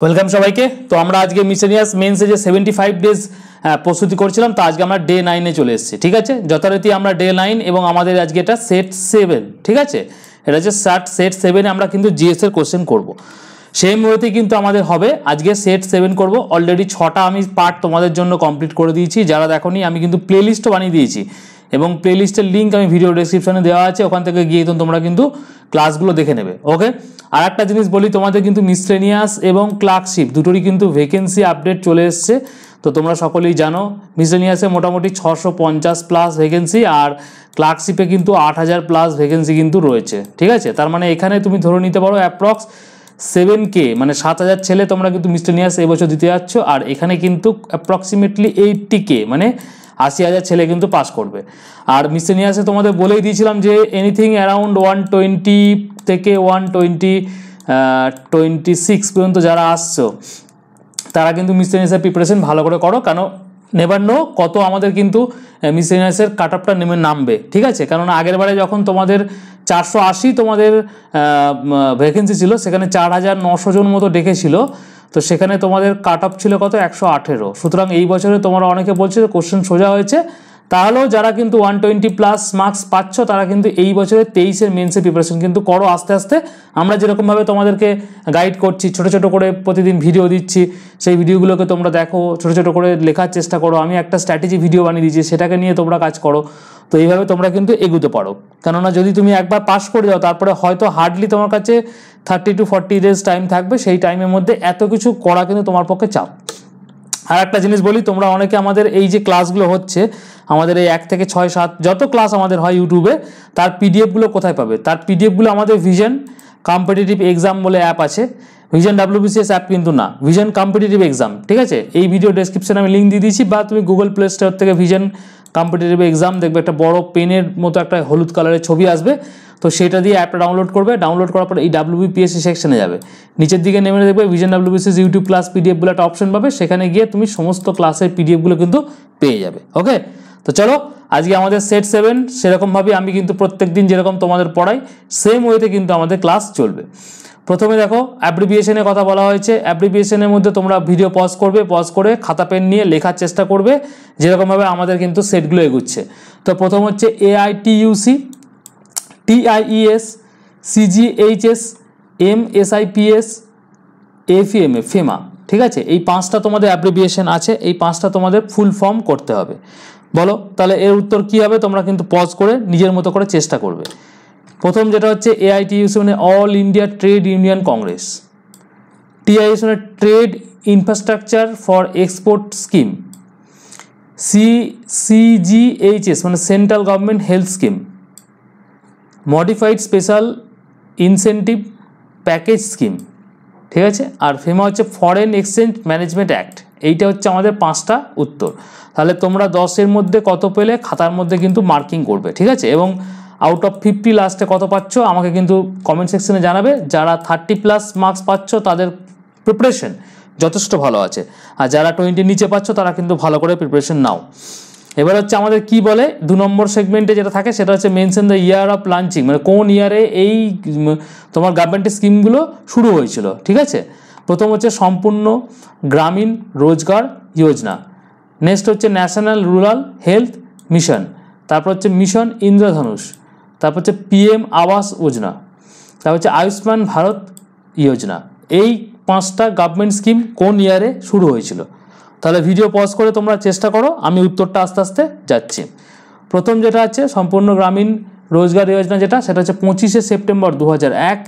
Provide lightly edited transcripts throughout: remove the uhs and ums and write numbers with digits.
Welcome সবাইকে। তো আমরা আজকে মিসেলিনিয়াস মেন্সে যে 75 ডেজ প্রস্তুতি করছিলাম, তো আজকে আমরা ডে 9-এ চলে এসেছি। ঠিক আছে, যথারীতি আমরা ডে 9 এবং আমাদের আজকে এটা সেট 7। ঠিক আছে, এটা হচ্ছে সেট 7-এ আমরা কিন্তু জিএস এর কোশ্চেন করব। সেম ওয়েতেই কিন্তু আমাদের হবে আজকে সেট 7 করব। অলরেডি 6টা আমি পার্ট তোমাদের জন্য কমপ্লিট করে দিয়েছি। যারা দেখোনি, আমি কিন্তু প্লেলিস্টও বানিয়ে দিয়েছি এবং প্লেলিস্টের লিঙ্ক আমি ভিডিও ডেসক্রিপশনে দেওয়া আছে, ওখান থেকে গিয়ে তোমরা কিন্তু ক্লাসগুলো দেখে নেবে। ওকে, আর একটা জিনিস বলি, তোমাদের কিন্তু মিসলেনিয়াস এবং ক্লার্কশিপ দুটোরই কিন্তু ভ্যাকেন্সি আপডেট চলে এসছে। তো তোমরা সকলেই জানো মিসলেনিয়াসে মোটামুটি 650 প্লাস ভ্যাকেন্সি, আর ক্লার্কশিপে কিন্তু 8000 প্লাস ভ্যাকেন্সি কিন্তু রয়েছে। ঠিক আছে, তার মানে এখানে তুমি ধরে নিতে পারো অ্যাপ্রক্স 7K মানে 7000 ছেলে তোমরা কিন্তু মিসলেনিয়াস এবছর দিতে যাচ্ছ, আর এখানে কিন্তু অ্যাপ্রক্সিমেটলি 80K মানে 80,000 ছেলে কিন্তু পাস করবে। আর মিসলেনিয়াসে তোমাদের বলেই দিয়েছিলাম যে এনিথিং অ্যারাউন্ড 120 থেকে 126 পর্যন্ত যারা আসছো তারা কিন্তু মিসলেনিয়াসের প্রিপারেশন ভালো করে করো, কারণ নেভার নো কত আমাদের কিন্তু মিসলেনিয়াসের কাট অফটা নামবে। ঠিক আছে, কারণ আগের বারে যখন তোমাদের 480 তোমাদের ভ্যাকেন্সি ছিল, সেখানে 4900 জন মতো ডেকেছিল, তো সেখানে তোমাদের কাট অফ ছিল কত 118। সুতরাং এই বছরে তোমরা অনেকে বলছো যে কোশ্চেন সোজা হয়েছে, তাহলেও যারা কিন্তু 120 প্লাস মার্কস পাচ্ছ তারা কিন্তু এই বছরে 23-এর মেন্সের প্রিপারেশন কিন্তু করো আস্তে আস্তে। আমরা যেরকমভাবে তোমাদেরকে গাইড করছি, ছোটো ছোটো করে প্রতিদিন ভিডিও দিচ্ছি, সেই ভিডিওগুলোকে তোমরা দেখো, ছোটো ছোটো করে লেখার চেষ্টা করো। আমি একটা স্ট্র্যাটেজি ভিডিও বানিয়ে দিচ্ছি, সেটাকে নিয়ে তোমরা কাজ করো। তো এইভাবে তোমরা কিন্তু এগোতে পারো, কেননা যদি তুমি একবার পাস করে যাও তারপরে হয়তো হার্ডলি তোমার কাছে 30 to 40 ডেজ টাইম থাকবে। সেই টাইমের মধ্যে এত কিছু করা কিন্তু তোমার পক্ষে চাপ। আর একটা জিনিস বলি, তোমরা অনেকে আমাদের এই যে ক্লাসগুলো হচ্ছে, আমাদের এই 1 থেকে 6, 7 যত ক্লাস আমাদের হয় ইউটিউবে, তার পিডিএফগুলো কোথায় পাবে? তার পিডিএফগুলো আমাদের ভিশন কম্পিটিটিভ এক্সাম বলে অ্যাপ আছে। ভিশন WBCS অ্যাপ কিন্তু না, ভিশন কম্পিটিটিভ এক্সাম। ঠিক আছে, এই ভিডিও ডেসক্রিপশনে আমি লিঙ্ক দিয়ে দিয়েছি, বা তুমি গুগল প্লে স্টোর থেকে ভিশন কম্পিটিটিভ এক্সাম দেখবে, একটা বড় পেনের মতো একটা হলুদ কালারের ছবি আসবে, তো সেটা দিয়ে অ্যাপটা ডাউনলোড করবে। ডাউনলোড করার পরে এই WBPSC সেকশনে যাবে, নিচের দিকে নেমে দেখবে vision WBCS YouTube class PDF বলে একটা অপশন পাবে, সেখানে গিয়ে তুমি সমস্ত ক্লাসের পিডিএফগুলো কিন্তু পেয়ে যাবে। ওকে, তো চলো আজকে আমাদের সেট 7 সেরকমভাবে আমি কিন্তু প্রত্যেক দিন যেরকম তোমাদের পড়াই সেম ওয়েতে কিন্তু আমাদের ক্লাস চলবে। প্রথমে দেখো অ্যাব্রিভিয়েশনের কথা বলা হয়েছে। অ্যাব্রিভিয়েশনের মধ্যে তোমরা ভিডিও পজ করবে, পজ করে খাতা পেন নিয়ে লেখার চেষ্টা করবে, যেরকমভাবে আমাদের কিন্তু সেটগুলো এগুচ্ছে। তো প্রথম হচ্ছে AITUC, TIES, CGHS, MSIPS, FEMA, FEMA. ঠিক আছে, এই 5টা তোমাদের অ্যাব্রিভিয়েশন আছে, এই 5টা তোমাদের ফুল ফর্ম করতে হবে। বলো তাহলে এর উত্তর কী হবে? তোমরা কিন্তু পজ করে নিজের মতো করে চেষ্টা করবে। প্রথম যেটা হচ্ছে AITUC মানে all India trade union Congress. TIS মানে trade infrastructure for export scheme. CGHS মানে central government health scheme. Modified special incentive package scheme. ঠিক আছে, আর ফেমা হচ্ছে ফরেন এক্সচেঞ্জ ম্যানেজমেন্ট অ্যাক্ট। এইটা হচ্ছে আমাদের 5টা উত্তর। তাহলে তোমরা 10-এর মধ্যে কত পেলে খাতার মধ্যে কিন্তু মার্কিং করবে। ঠিক আছে, এবং আউট অফ 50 লাস্টে কত পাচ্ছ আমাকে কিন্তু কমেন্ট সেকশনে জানাবে। যারা 30 প্লাস মার্কস পাচ্ছ তাদের প্রিপারেশন যথেষ্ট ভালো আছে, আর যারা 20 নিচে পাচ্ছ তারা কিন্তু ভালো করে প্রিপারেশন নাও। এবার হচ্ছে আমাদের কি বলে 2 নম্বর সেগমেন্টে যেটা থাকে সেটা হচ্ছে mention the year of launching, মানে কোন ইয়ারে এই তোমার গভর্নমেন্টের স্কিমগুলো শুরু হয়েছিল। ঠিক আছে, প্রথম হচ্ছে সম্পূর্ণ গ্রামীণ রোজগার যোজনা, নেক্সট হচ্ছে ন্যাশনাল রুরাল হেলথ মিশন, তারপর হচ্ছে মিশন ইন্দ্রধনুষ, তারপর হচ্ছে PM আবাস যোজনা, তারপর হচ্ছে আয়ুষ্মান ভারত যোজনা। এই 5টা গভর্নমেন্ট স্কিম কোন ইয়ারে শুরু হয়েছিল? তাহলে ভিডিও পজ করে তোমরা চেষ্টা করো, আমি উত্তরটা আস্তে আস্তে যাচ্ছি। প্রথম যেটা আছে সম্পূর্ণ গ্রামীণ রোজগার যোজনা, সেটা হচ্ছে 25শে সেপ্টেম্বর 2001।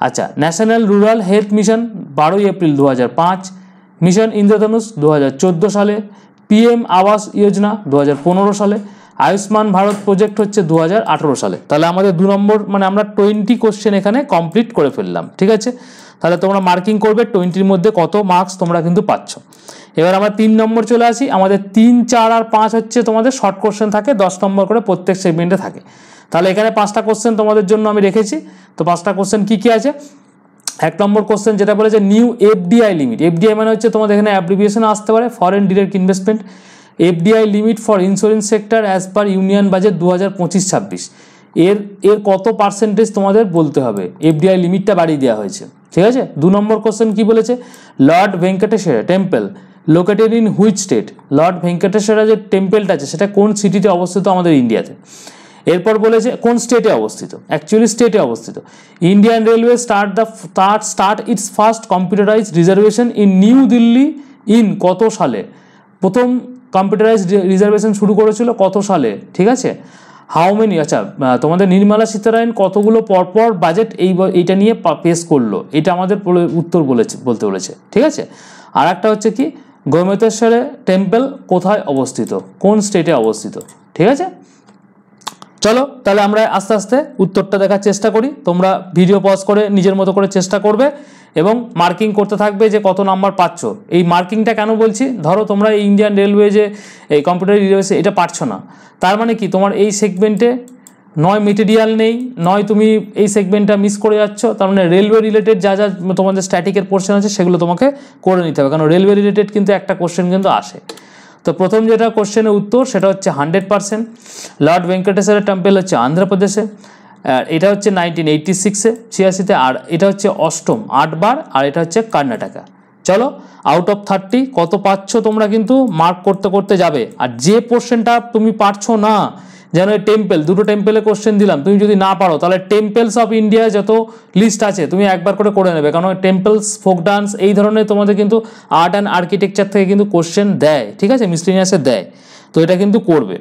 আচ্ছা, ন্যাশনাল রুরাল হেলথ মিশন 12ই এপ্রিল 2005, মিশন ইন্দ্রধনুষ 2014 সালে, PM আবাস যোজনা 2015 সালে, আয়ুষ্মান ভারত প্রজেক্ট হচ্ছে 2018 সালে। তাহলে আমাদের 2 নম্বর মানে আমরা 20 কোশ্চেন এখানে কমপ্লিট করে ফেললাম। ঠিক আছে, তাহলে তোমরা মার্কিং করবে 20-র মধ্যে কত মার্কস তোমরা কিন্তু পাচ্ছ। এবার আমরা 3 নম্বর চলে আসি। আমাদের 3, 4 আর 5 হচ্ছে তোমাদের শর্ট কোশ্চেন থাকে, 10 নম্বর করে প্রত্যেক সেগমেন্টে থাকে। তাহলে এখানে 5টা কোশ্চেন তোমাদের জন্য আমি রেখেছি। তো 5টা কোশ্চেন কী কী আছে? 1 নম্বর কোশ্চেন যেটা বলেছে নিউ FDI লিমিট। FDI মানে হচ্ছে তোমাদের এখানে অ্যাব্রিভিয়েশন আসতে পারে foreign direct investment. FDI limit for insurance sector as per union budget 2025-26। এর কত পার্সেন্টেজ তোমাদের বলতে হবে। FDI লিমিটটা বাড়িয়ে দেওয়া হয়েছে। ঠিক আছে। 2 নম্বর কোশ্চেন কি বলেছে, lord Venkateshwara temple located in which state, lord Venkateshwara যে টেম্পলটা আছে সেটা কোন সিটিতে অবস্থিত আমাদের ইন্ডিয়াতে। এরপর বলেছে কোন স্টেটে অবস্থিত, অ্যাকচুয়ালি স্টেটে অবস্থিত। Indian railway start its first computerised reservation in new Delhi in কত সালে, প্রথম কম্পিউটারাইজড রিজার্ভেশন শুরু করেছিল কত সালে, ঠিক আছে। হাউ মেনি, আচ্ছা তোমাদের নির্মলা সীতারামন কতগুলো পরপর বাজেট এইটা নিয়ে পেশ করলো, এটা আমাদের উত্তর বলতে বলেছে, ঠিক আছে। আর একটা হচ্ছে কি, গোমতেশ্বরে টেম্পল কোথায় অবস্থিত, কোন স্টেটে অবস্থিত, ঠিক আছে। চলো তাহলে আমরা আস্তে আস্তে উত্তরটা দেখার চেষ্টা করি, তোমরা ভিডিও পজ করে নিজের মতো করে চেষ্টা করবে এবং মার্কিং করতে থাকবে যে কত নাম্বার পাচ্ছ। এই মার্কিংটা কেন বলছি, ধরো তোমরা এই ইন্ডিয়ান রেলওয়ে যে এই কম্পিউটার রিজার্ভেশন এটা পারছো না, তার মানে কি তোমার এই সেগমেন্টে নয় মেটেরিয়াল নেই, নয় তুমি এই সেগমেন্টটা মিস করে যাচ্ছ, তার মানে রেলওয়ে রিলেটেড যা যা তোমাদের স্ট্যাটিকের পোর্শন আছে সেগুলো তোমাকে করে নিতে হবে, কারণ রেলওয়ে রিলেটেড কিন্তু একটা কোশ্চেন কিন্তু আসে। তো প্রথম যেটা কোশ্চেনের উত্তর সেটা হচ্ছে 100%, লর্ড ভেঙ্কটেশ্বর টেম্পল হচ্ছে অন্ধ্রপ্রদেশে, এটা হচ্ছে 1986-এ 86-তে, আর এটা হচ্ছে অষ্টম 8 বার, আর এটা হচ্ছে কর্ণাটকা। চলো আউট অফ 30 কত পাচ্ছ তোমরা কিন্তু মার্ক করতে করতে যাবে। আর যে পোর্শনটা তুমি পারছো না, যেন টেম্পল, দুটো টেম্পলের কোশ্চেন দিলাম, তুমি যদি না পারো তাহলে টেম্পলস অফ ইন্ডিয়া যত লিস্ট আছে তুমি একবার করে নেবে, কারণ টেম্পলস, ফোক ডান্স এই ধরনের তোমাদের কিন্তু আর্ট অ্যান্ড আর্কিটেকচার থেকে কিন্তু কোশ্চেন দেয়, ঠিক আছে, মিসলেনিয়াসে দেয়, তো এটা কিন্তু করবে।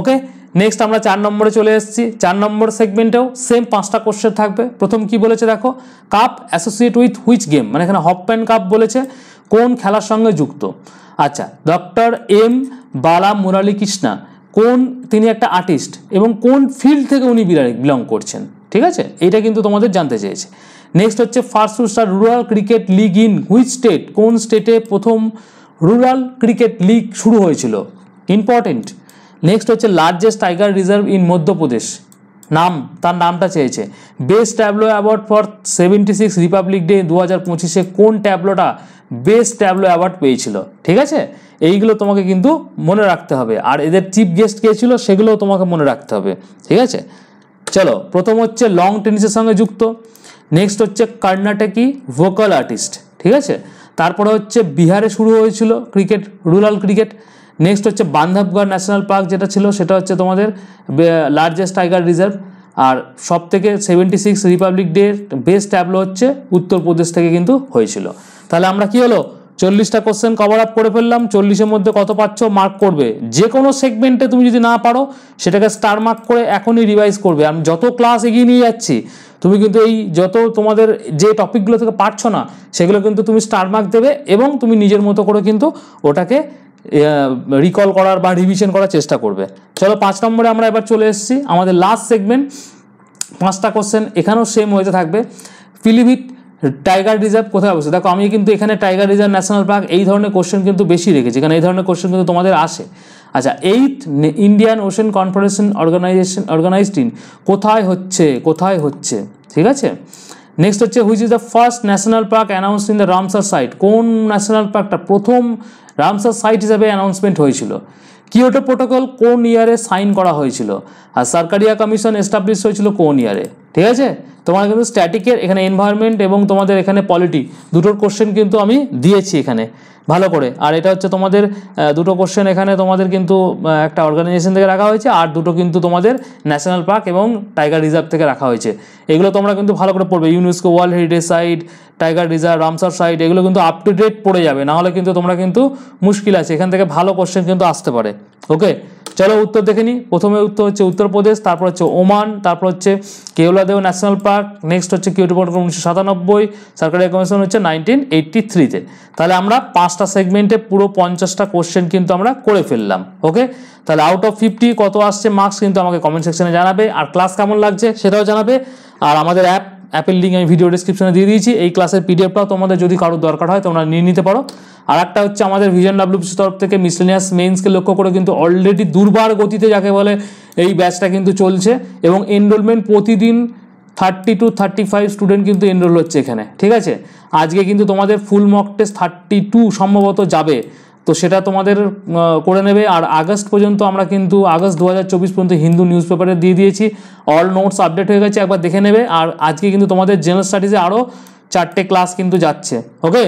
ওকে, নেক্সট আমরা 4 নম্বরে চলে এসেছি। 4 নম্বর সেগমেন্টেও সেম 5টা কোশ্চেন থাকবে। প্রথম কি বলেছে দেখো, cup associate with which game, মানে এখানে হপম্যান কাপ বলেছে, কোন খেলার সঙ্গে যুক্ত। আচ্ছা, ডক্টর এম বালা মুরালী কৃষ্ণা তিনি একটা আর্টিস্ট এবং কোন ফিল্ড থেকে উনি বিলং করছেন, ঠিক আছে, এইটা কিন্তু তোমাদের জানতে চেয়েছে। নেক্সট হচ্ছে first to start rural cricket league in which state, কোন স্টেটে প্রথম রুরাল ক্রিকেট লিগ শুরু হয়েছিল, ইম্পর্টেন্ট। নেক্সট হচ্ছে largest tiger reserve in Madhya Pradesh, তার নামটা চেয়েছে। Best tableau award for 76 Republic day 2025-এ কোন ট্যাবলোটা বেস্ট ট্যাবলো অ্যাওয়ার্ড পেয়েছিল, ঠিক আছে। এইগুলো তোমাকে কিন্তু মনে রাখতে হবে, আর এদের চিফ গেস্ট কে ছিল সেগুলোও তোমাকে মনে রাখতে হবে, ঠিক আছে। চলো, প্রথম হচ্ছে লং টেনিসের সঙ্গে যুক্ত, নেক্সট হচ্ছে কর্ণাটকি ভোকাল আর্টিস্ট, ঠিক আছে। তারপরে হচ্ছে বিহারে শুরু হয়েছিল ক্রিকেট, রুরাল ক্রিকেট। নেক্সট হচ্ছে বান্ধবগড় ন্যাশনাল পার্ক যেটা ছিল সেটা হচ্ছে তোমাদের লার্জেস্ট টাইগার রিজার্ভ। আর সব থেকে 76 রিপাবলিক ডে বেস্ট ট্যাবলো হচ্ছে উত্তরপ্রদেশ থেকে কিন্তু হয়েছিল। তাহলে আমরা কি হলো 40টা কোশ্চেন কভার আপ করে ফেললাম। 40-এর মধ্যে কত পাচ্ছ মার্ক করবে। যে কোনো সেগমেন্টে তুমি যদি না পারো সেটাকে স্টার মার্ক করে এখনই রিভাইজ করবে। আমি যত ক্লাস এগিয়ে নিয়ে যাচ্ছি তুমি কিন্তু এই যত তোমাদের যে টপিকগুলো থেকে পারছো না সেগুলো কিন্তু তুমি স্টার মার্ক দেবে এবং তুমি নিজের মতো করে কিন্তু ওটাকে রিকল করার বা রিভিশন করার চেষ্টা করবে। চলো 5 নম্বরে আমরা এবার চলে এসেছি, আমাদের লাস্ট সেগমেন্ট। 5টা কোশ্চেন এখানেও সেম হয়ে থাকবে। পিলিভিট টাইগার রিজার্ভ কোথায় অবস্থিত? দেখো আমি কিন্তু এখানে টাইগার রিজার্ভ ন্যাশনাল পার্ক এই ধরনের কোশ্চেন কিন্তু বেশি রেখেছি, কারণ এই ধরনের কোশ্চেন কিন্তু তোমাদের আসে। আচ্ছা, 8th Indian ocean conference organized in কোথায় হচ্ছে, ঠিক আছে। নেক্সট হচ্ছে which is the first national park announced in the Ramsar site, কোন ন্যাশনাল পার্কটা প্রথম রামসার সাইট হিসাবে অ্যানাউন্সমেন্ট হয়েছিল। কিয়োটো প্রোটোকল কোন ইয়ারে সাইন করা হয়েছিল, আর সরকারিয়া কমিশন এস্টাবলিশ হয়েছিল কোন ইয়ারে, ঠিক আছে। তোমার কিন্তু স্ট্যাটিকের এখানে এনভায়রনমেন্ট এবং তোমাদের এখানে পলিটি দুটোর কোশ্চেন কিন্তু আমি দিয়েছি এখানে ভালো করে। আর এটা হচ্ছে তোমাদের দুটো কোশ্চেন এখানে তোমাদের কিন্তু একটা অর্গানাইজেশন থেকে রাখা হয়েছে, আর দুটো কিন্তু তোমাদের ন্যাশনাল পার্ক এবং টাইগার রিজার্ভ থেকে রাখা হয়েছে। এগুলো তোমরা কিন্তু ভালো করে পড়বে। UNESCO world heritage site, tiger reserve, Ramsar site, এগুলো কিন্তু আপ টু ডেট পড়ে যাবে, নাহলে কিন্তু তোমরা কিন্তু মুশকিল আছে, এখান থেকে ভালো কোশ্চেন কিন্তু আসতে পারে। ওকে, চলো উত্তর দেখে নিই। প্রথমে উত্তর হচ্ছে উত্তরপ্রদেশ, তারপর হচ্ছে ওমান, তারপর হচ্ছে কেওলাদেও ন্যাশনাল পার্ক, নেক্সট হচ্ছে কিয়োটো প্রোটোকল 1997, সরকারি কমিশন হচ্ছে 1983-তে। তাহলে আমরা 5টা সেগমেন্টে পুরো 50টা কোশ্চেন কিন্তু আমরা করে ফেললাম। ওকে, তাহলে আউট অফ 50 কত আসছে মার্কস কিন্তু আমাকে কমেন্ট সেকশনে জানাবে, আর ক্লাস কেমন লাগছে সেটাও জানাবে। আর আমাদের অ্যাপের লিঙ্ক আমি ভিডিও ডিসক্রিপশনে দিয়ে দিয়েছি, এই ক্লাসের পিডিএফটাও তোমাদের যদি কারোর দরকার হয় তোমরা নিয়ে নিতে পারো। আর একটা হচ্ছে আমাদের ভিশন ডাব্লিউপিসি তরফ থেকে মিসলেনিয়াস মেইনসকে লক্ষ্য করে কিন্তু অলরেডি দুর্বার গতিতে যাকে বলে এই ব্যাচটা কিন্তু চলছে, এবং এনরোলমেন্ট প্রতিদিন 30 to 35 স্টুডেন্ট কিন্তু এনরোল হচ্ছে এখানে, ঠিক আছে। আজকে কিন্তু তোমাদের ফুল মক টেস্ট 32 সম্ভবত যাবে, তো সেটা তোমাদের করে নেবে। আর আগস্ট পর্যন্ত আমরা কিন্তু আগস্ট 2024 পর্যন্ত হিন্দু নিউজ পেপারে দিয়ে দিয়েছি, অল নোটস আপডেট হয়ে গেছে, একবার দেখে নেবে। আর আজকে কিন্তু তোমাদের জেনারেল স্টাডিজে আরও 4টে ক্লাস কিন্তু যাচ্ছে, ওকে।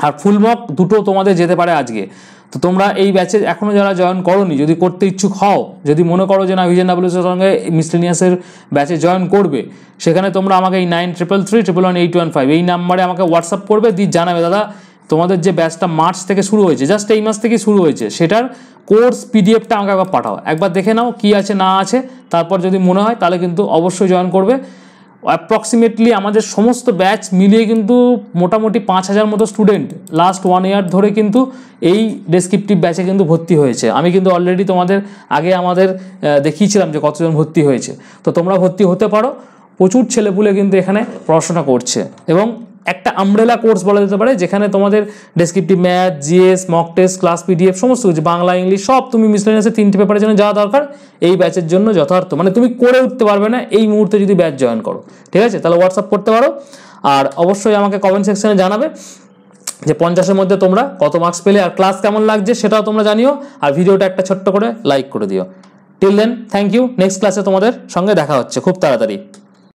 আর ফুল মক দুটো তোমাদের যেতে পারে আজকে। তো তোমরা এই ব্যাচে এখনও যারা জয়েন করোনি, যদি করতে ইচ্ছুক হও, যদি মনে করো যে না ভিজন ডাব্লিউএসের সঙ্গে মিসলেনিয়াসের ব্যাচে জয়েন করবে, সেখানে তোমরা আমাকে এই 9333111815 এই নাম্বারে আমাকে হোয়াটসঅ্যাপ করবে, দিয়ে জানাবে দাদা তোমাদের যে ব্যাচটা মার্চ থেকে শুরু হয়েছে, জাস্ট এই মাস থেকেই শুরু হয়েছে, সেটার কোর্স পিডিএফটা আমাকে একবার পাঠাও, একবার দেখে নাও কী আছে না আছে, তারপর যদি মনে হয় তাহলে কিন্তু অবশ্যই জয়েন করবে। অ্যাপ্রক্সিমেটলি আমাদের সমস্ত ব্যাচ মিলিয়ে কিন্তু মোটামুটি 5000 মতো স্টুডেন্ট লাস্ট 1 ইয়ার ধরে কিন্তু এই ডেসক্রিপটিভ ব্যাচে কিন্তু ভর্তি হয়েছে। আমি কিন্তু অলরেডি তোমাদের আগে আমাদের দেখিয়েছিলাম যে কতজন ভর্তি হয়েছে। তো তোমরা ভর্তি হতে পারো, প্রচুর ছেলেপুলে কিন্তু এখানে পড়াশোনা করছে। এবং একটা আমব্রেলা কোর্স বলা যেতে পারে, যেখানে তোমাদের descriptive math, GS, mock test, class PDF সমস্ত কিছু, বাংলা ইংলিশ সব তুমি মিসলেনিয়াসের 3টে পেপারের জন্য যা দরকার এই ব্যাচের জন্য যথার্থ। মানে তুমি করে উঠতে পারবে না এই মুহূর্তে যদি ব্যাচ জয়েন করো, ঠিক আছে? তাহলে হোয়াটসঅ্যাপ করতে পারো। আর অবশ্যই আমাকে কমেন্ট সেকশনে জানাবে যে 50-এর মধ্যে তোমরা কত মার্কস পেলে, আর ক্লাস কেমন লাগছে সেটাও তোমরা জানিও। আর ভিডিওটা একটা ছোট্ট করে লাইক করে দিও। Till then thank you. Next ক্লাসে তোমাদের সঙ্গে দেখা হচ্ছে খুব তাড়াতাড়ি।